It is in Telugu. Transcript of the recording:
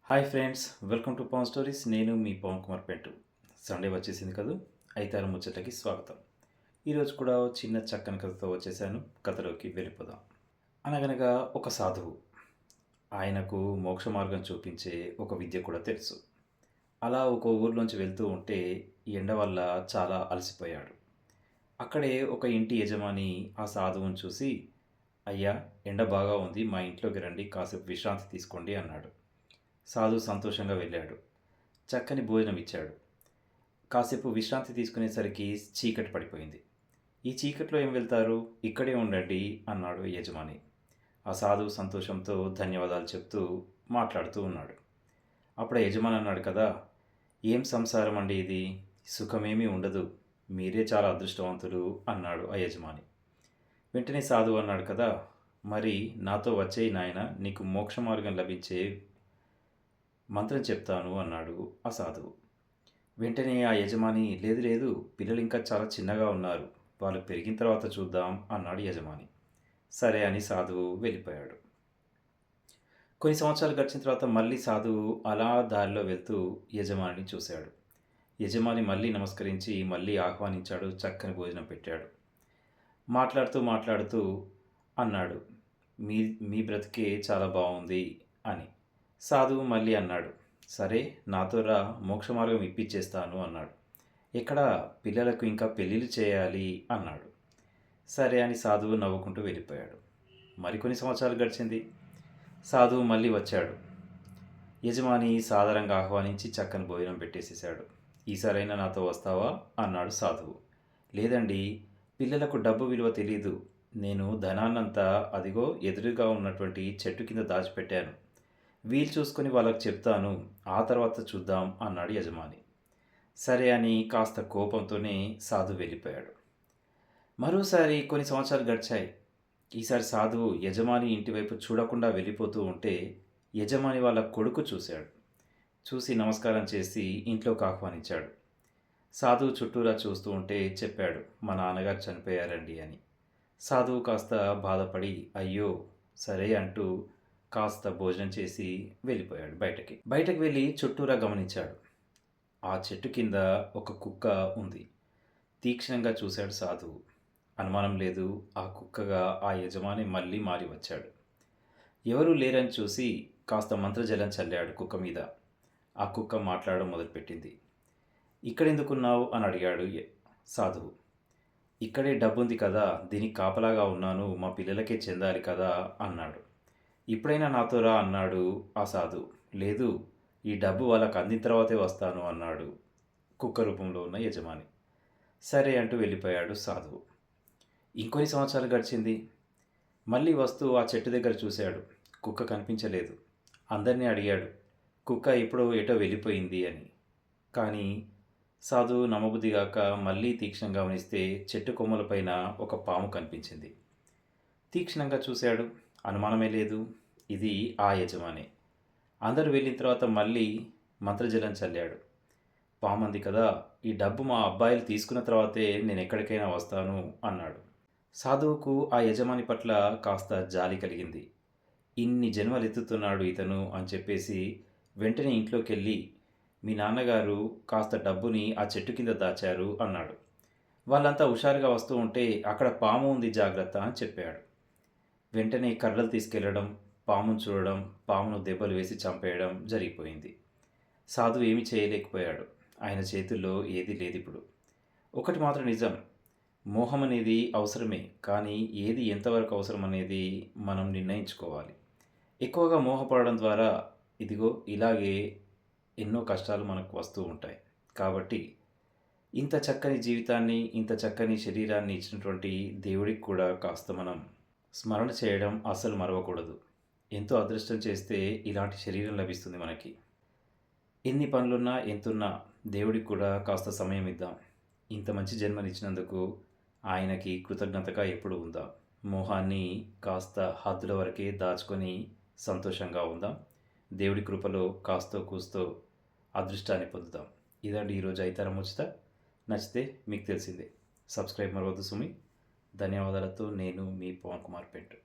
Hi friends, welcome to Pavan stories. నేను మీ పవన్ కుమార్ పెంటు. సండే వచ్చేసింది కదూ, అయితారు ముచ్చట్లకి స్వాగతం. ఈరోజు కూడా చిన్న చక్కని కథతో వచ్చేసాను. కథలోకి వెళ్ళిపోదాం. అనగనగా ఒక సాధువు, ఆయనకు మోక్ష మార్గం చూపించే ఒక విద్య కూడా తెలుసు. అలా ఒక ఊర్లోంచి వెళ్తూ ఉంటే ఎండ వల్ల చాలా అలసిపోయాడు. అక్కడే ఒక ఇంటి యజమాని ఆ సాధువుని చూసి, అయ్యా, ఎండ బాగా ఉంది, మా ఇంట్లోకి రండి, కాసేపు విశ్రాంతి తీసుకోండి అన్నాడు. సాధువు సంతోషంగా వెళ్ళాడు. చక్కని భోజనం ఇచ్చాడు. కాసేపు విశ్రాంతి తీసుకునేసరికి చీకటి పడిపోయింది. ఈ చీకట్లో ఏం వెళ్తారు, ఇక్కడే ఉండండి అన్నాడు యజమాని. ఆ సాధువు సంతోషంతో ధన్యవాదాలు చెప్తూ మాట్లాడుతూ ఉన్నాడు. అప్పుడు యజమాని అన్నాడు కదా, ఏం సంసారం అండి ఇది, సుఖమేమీ ఉండదు, మీరే చాలా అదృష్టవంతులు అన్నాడు ఆ యజమాని. వెంటనే సాధువు అన్నాడు కదా, మరి నాతో వచ్చేయి నాయన, నీకు మోక్ష మార్గం లభించే మంత్రం చెప్తాను అన్నాడు ఆ సాధువు. వెంటనే ఆ యజమాని, లేదు లేదు, పిల్లలు ఇంకా చాలా చిన్నగా ఉన్నారు, వాళ్ళు పెరిగిన తర్వాత చూద్దాం అన్నాడు యజమాని. సరే అని సాధువు వెళ్ళిపోయాడు. కొన్ని సంవత్సరాలు గడిచిన తర్వాత మళ్ళీ సాధువు అలా దారిలో వెళ్తూ యజమానిని చూశాడు. యజమాని మళ్ళీ నమస్కరించి మళ్ళీ ఆహ్వానించాడు, చక్కని భోజనం పెట్టాడు. మాట్లాడుతూ మాట్లాడుతూ అన్నాడు, మీ మీ బ్రతికే చాలా బాగుంది అని. సాధువు మళ్ళీ అన్నాడు, సరే నాతో రా, మోక్ష మార్గం ఇప్పించేస్తాను అన్నాడు. ఎక్కడ, పిల్లలకు ఇంకా పెళ్ళిళ్ళు చేయాలి అన్నాడు. సరే అని సాధువు నవ్వుకుంటూ వెళ్ళిపోయాడు. మరికొన్ని సంవత్సరాలు గడిచింది. సాధువు మళ్ళీ వచ్చాడు. యజమాని సాదరంగా ఆహ్వానించి చక్కని భోజనం పెట్టేసేశాడు. ఈసారైనా నాతో వస్తావా అన్నాడు సాధువు. లేదండి, పిల్లలకు డబ్బు విలువ తెలీదు, నేను ధనాన్నంతా అదిగో ఎదురుగా ఉన్నటువంటి చెట్టు కింద దాచిపెట్టాను, వీలు చూసుకొని వాళ్ళకు చెప్తాను, ఆ తర్వాత చూద్దాం అన్నాడు యజమాని. సరే అని కాస్త కోపంతోనే సాధువు వెళ్ళిపోయాడు. మరోసారి కొన్ని సంవత్సరాలు గడిచాయి. ఈసారి సాధువు యజమాని ఇంటివైపు చూడకుండా వెళ్ళిపోతూ ఉంటే యజమాని వాళ్ళ కొడుకు చూశాడు. చూసి నమస్కారం చేసి ఇంట్లోకి ఆహ్వానించాడు. సాధువు చుట్టూరా చూస్తూ ఉంటే చెప్పాడు, మా నాన్నగారు చనిపోయారండి అని. సాధువు కాస్త బాధపడి అయ్యో సరే అంటూ కాస్త భోజనం చేసి వెళ్ళిపోయాడు బయటకు వెళ్ళి చుట్టూరా గమనించాడు. ఆ చెట్టు కింద ఒక కుక్క ఉంది. తీక్షణంగా చూశాడు సాధువు. అనుమానం లేదు, ఆ కుక్కగా ఆ యజమాని మళ్ళీ మారి వచ్చాడు. ఎవరూ లేరని చూసి కాస్త మంత్రజలం చల్లాడు కుక్క మీద. ఆ కుక్క మాట్లాడడం మొదలుపెట్టింది. ఇక్కడెందుకున్నావు అని అడిగాడు సాధువు. ఇక్కడే డబ్బుంది కదా, దీనికి కాపలాగా ఉన్నాను, మా పిల్లలకే చెందాలి కదా అన్నాడు. ఇప్పుడైనా నాతో రా అన్నాడు ఆ సాధువు. లేదు, ఈ డబ్బు వాళ్ళకు అందిన తర్వాతే వస్తాను అన్నాడు కుక్క రూపంలో ఉన్న యజమాని. సరే అంటూ వెళ్ళిపోయాడు సాధువు. ఇంకొన్ని సంవత్సరాలు గడిచింది. మళ్ళీ వస్తూ ఆ చెట్టు దగ్గర చూశాడు. కుక్క కనిపించలేదు. అందరినీ అడిగాడు, కుక్క ఇప్పుడు ఎటో వెళ్ళిపోయింది అని. కానీ సాధువు నమ్మబుద్ధిగాక మళ్ళీ తీక్షణంగా గమనిస్తే చెట్టు కొమ్మలపైన ఒక పాము కనిపించింది. తీక్షణంగా చూశాడు. అనుమానమే లేదు, ఇది ఆ యజమాని. అందరూ వెళ్ళిన తర్వాత మళ్ళీ మంత్రజలం చల్లాడు. పామంది కదా, ఈ డబ్బు మా అబ్బాయిలు తీసుకున్న తర్వాతే నేను ఎక్కడికైనా వస్తాను అన్నాడు. సాధువుకు ఆ యజమాని పట్ల కాస్త జాలి కలిగింది. ఇన్ని జన్మలు ఎత్తుతున్నాడు ఇతను అని చెప్పేసి వెంటనే ఇంట్లోకి వెళ్ళి, మీ నాన్నగారు కాస్త డబ్బుని ఆ చెట్టు కింద దాచారు అన్నాడు. వాళ్ళంతా హుషారుగా వస్తూ ఉంటే అక్కడ పాము ఉంది, జాగ్రత్త అని చెప్పాడు. వెంటనే కర్రలు తీసుకెళ్లడం, పామును చూడడం, పామును దెబ్బలు వేసి చంపేయడం జరిగిపోయింది. సాధువు ఏమీ చేయలేకపోయాడు. ఆయన చేతుల్లో ఏదీ లేదు ఇప్పుడు. ఒకటి మాత్రం నిజం, మోహం అనేది అవసరమే, కానీ ఏది ఎంతవరకు అవసరం అనేది మనం నిర్ణయించుకోవాలి. ఎక్కువగా మోహపడడం ద్వారా ఇదిగో ఇలాగే ఎన్నో కష్టాలు మనకు వస్తూ ఉంటాయి. కాబట్టి ఇంత చక్కని జీవితాన్ని, ఇంత చక్కని శరీరాన్ని ఇచ్చినటువంటి దేవుడికి కూడా కాస్త మనం స్మరణ చేయడం అస్సలు మరవకూడదు. ఎంతో అదృష్టం చేస్తే ఇలాంటి శరీరం లభిస్తుంది మనకి. ఎన్ని పనులున్నా ఎంతున్నా దేవుడికి కూడా కాస్త సమయం ఇద్దాం. ఇంత మంచి జన్మనిచ్చినందుకు ఆయనకి కృతజ్ఞతగా ఎప్పుడు ఉందాం. మోహాన్ని కాస్త హద్దుల వరకే దాచుకొని సంతోషంగా ఉందాం. దేవుడి కృపలో కాస్తో కూస్తో అదృష్టాన్ని పొందుదాం. ఇదండి ఈరోజు అయితారం ముచ్చట. నచ్చితే మీకు తెలిసిందే, సబ్స్క్రైబ్ మరవద్దు సుమి. ధన్యవాదాలతో నేను మీ పవన్ కుమార్ పెంటు.